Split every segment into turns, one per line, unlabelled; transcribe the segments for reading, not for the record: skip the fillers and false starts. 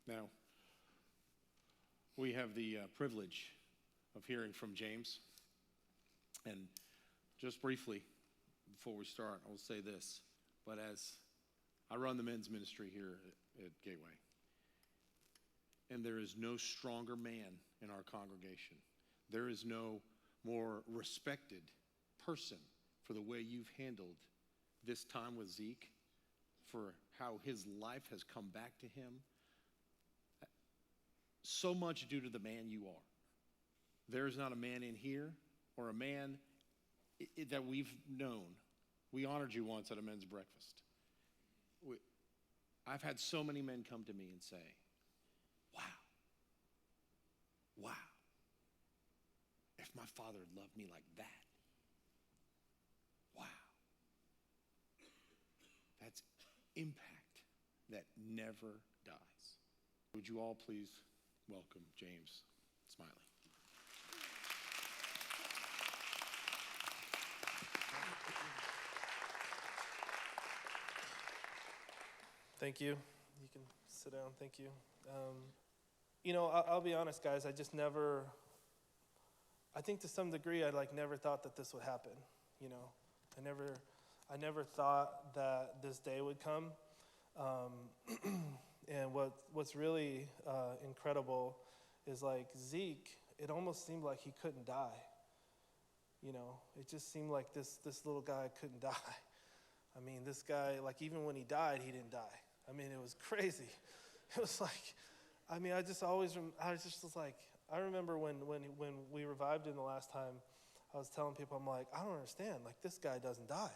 Now, we have the privilege of hearing from James. And just briefly, before we start, I will say this. But as I run the men's ministry here at Gateway, and there is no stronger man in our congregation. There is no more respected person for the way you've handled this time with Zeke, for how his life has come back to him. So much due to the man you are. There is not a man in here or a man that we've known. We honored you once at a men's breakfast. I've had so many men come to me and say, wow, if my father had loved me like that, wow. That's impact that never dies. Would you all please welcome James Smiley.
Thank you. You can sit down. Thank you. I'll be honest, guys. I think to some degree, I never thought that this would happen. I never thought that this day would come. And what's really incredible is Zeke. It almost seemed like he couldn't die. It just seemed like this little guy couldn't die. I mean, this guy, even when he died, he didn't die. I mean, it was crazy. It was I remember when we revived him the last time, I was telling people, I'm like, I don't understand. This guy doesn't die.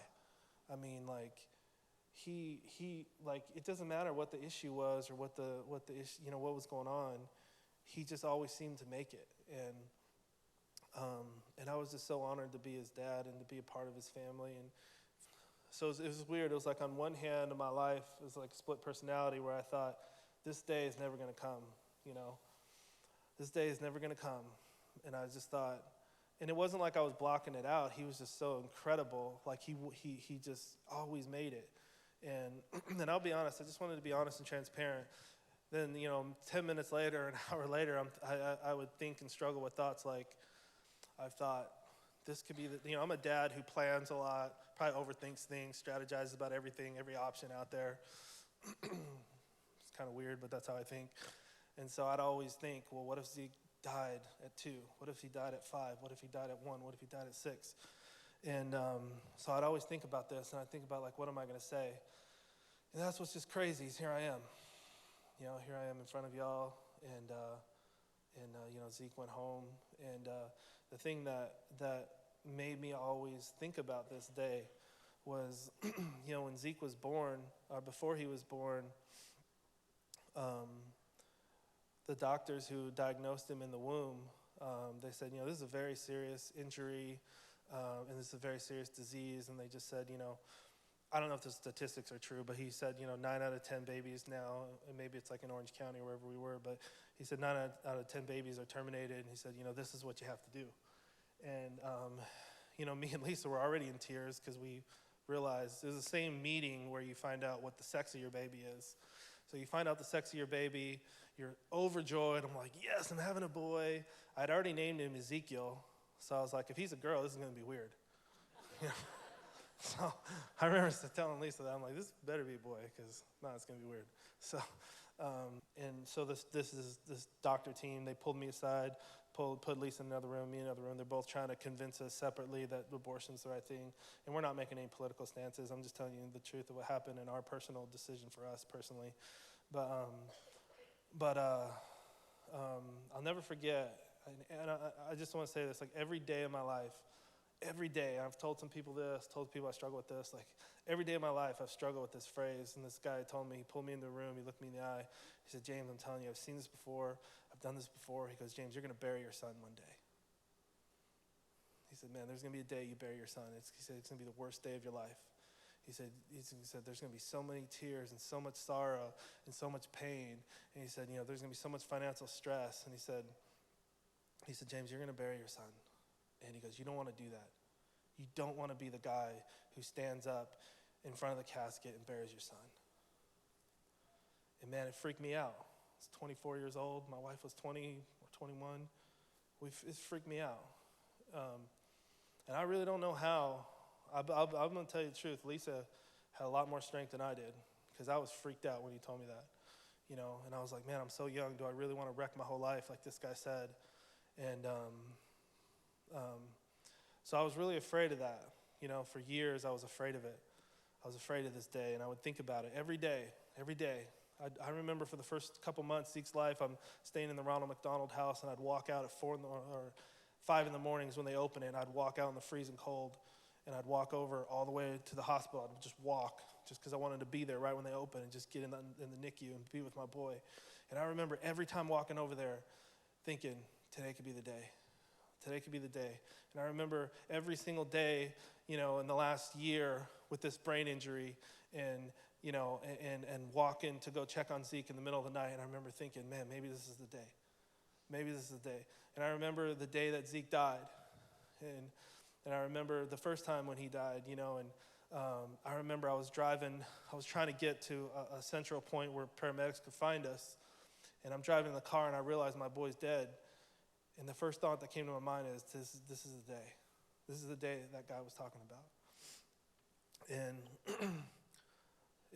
I mean, he it doesn't matter what the issue was or what the issue, what was going on. He just always seemed to make it. And I was just so honored to be his dad and to be a part of his family. And so it was weird. It was on one hand of my life, it was a split personality where I thought, this day is never going to come, This day is never going to come. And I just thought, and it wasn't like I was blocking it out. He was just so incredible. He just always made it. And I'll be honest, I just wanted to be honest and transparent. Then, 10 minutes later, an hour later, I would think and struggle with thoughts I've thought, this could be I'm a dad who plans a lot, probably overthinks things, strategizes about everything, every option out there. It's kind of weird, but that's how I think. And so I'd always think, well, what if Zeke died at 2? What if he died at 5? What if he died at 1? What if he died at 6? And so I'd always think about this, and I'd think about, what am I going to say? And that's what's just crazy is here I am. Here I am in front of y'all, and Zeke went home. And the thing that made me always think about this day was, when Zeke was born, before he was born, the doctors who diagnosed him in the womb, they said, this is a very serious injury, and this is a very serious disease. And they just said, I don't know if the statistics are true, but he said, 9 out of 10 babies now, and maybe it's in Orange County or wherever we were, but he said 9 out of 10 babies are terminated, and he said, this is what you have to do. And, me and Lisa were already in tears because we realized it was the same meeting where you find out what the sex of your baby is. So you find out the sex of your baby, you're overjoyed. I'm like, yes, I'm having a boy. I'd already named him Ezekiel. So I was like, if he's a girl, this is going to be weird. So I remember telling Lisa that. I'm like, this better be a boy because it's going to be weird. So, so this doctor team, they pulled me aside, put Lisa in another room, me in another room. They're both trying to convince us separately that abortion's the right thing. And we're not making any political stances. I'm just telling you the truth of what happened and our personal decision for us personally. But I'll never forget, and I just want to say this, every day of my life, every day, I've told some people this, told people I struggle with this, every day of my life I've struggled with this phrase. And this guy told me, he pulled me in the room, he looked me in the eye, he said, James, I'm telling you, I've seen this before, I've done this before. He goes, James, you're going to bury your son one day. He said, man, there's going to be a day you bury your son. He said, it's going to be the worst day of your life. He said, there's going to be so many tears and so much sorrow and so much pain. And he said, there's going to be so much financial stress. And he said, James, you're going to bury your son. And he goes, you don't want to do that. You don't want to be the guy who stands up in front of the casket and buries your son. And man, it freaked me out. was 24 years old. My wife was 20 or 21. It's freaked me out. And I really don't know how. I'm going to tell you the truth. Lisa had a lot more strength than I did, because I was freaked out when he told me that. And I was like, man, I'm so young. Do I really want to wreck my whole life like this guy said? And so I was really afraid of that. For years I was afraid of it. I was afraid of this day, and I would think about it every day. I remember for the first couple months, Zeke's life, I'm staying in the Ronald McDonald House, and I'd walk out at 5 in the mornings when they open it, and I'd walk out in the freezing cold, and I'd walk over all the way to the hospital. I'd just walk, just because I wanted to be there right when they open and just get in the NICU and be with my boy. And I remember every time walking over there thinking, today could be the day. Today could be the day. And I remember every single day, in the last year with this brain injury, and walking to go check on Zeke in the middle of the night, and I remember thinking, man, maybe this is the day. Maybe this is the day. And I remember the day that Zeke died, and I remember the first time when he died, and I remember I was trying to get to a central point where paramedics could find us, and I'm driving in the car, and I realized my boy's dead, and the first thought that came to my mind is, this is the day. This is the day that guy was talking about. And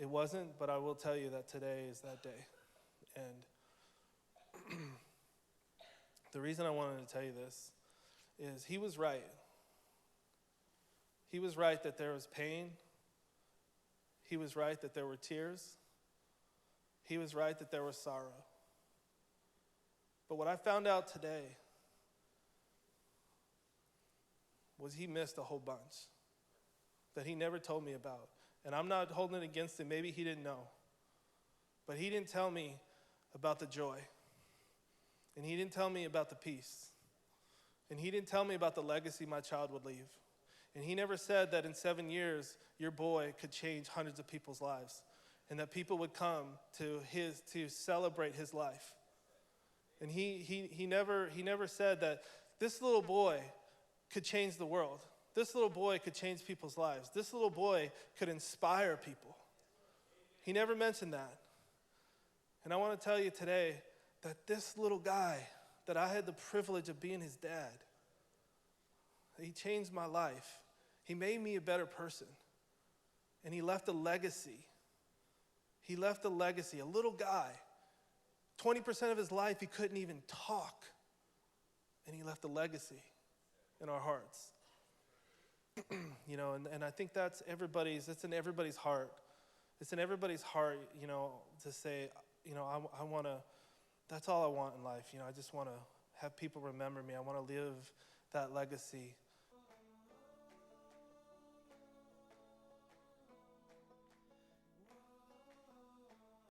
it wasn't, but I will tell you that today is that day. And the reason I wanted to tell you this is he was right. He was right that there was pain. He was right that there were tears. He was right that there was sorrow. But what I found out today was he missed a whole bunch that he never told me about. And I'm not holding it against him. Maybe he didn't know. But he didn't tell me about the joy. And he didn't tell me about the peace. And he didn't tell me about the legacy my child would leave. And he never said that in 7 years, your boy could change hundreds of people's lives, and that people would come to celebrate his life. And he never said that this little boy could change the world. This little boy could change people's lives. This little boy could inspire people. He never mentioned that. And I want to tell you today that this little guy, that I had the privilege of being his dad, he changed my life. He made me a better person. And he left a legacy. He left a legacy, a little guy. 20% of his life, he couldn't even talk. And he left a legacy in our hearts. And I think it's in everybody's heart. It's in everybody's heart, to say, I want to, that's all I want in life. I just want to have people remember me. I want to live that legacy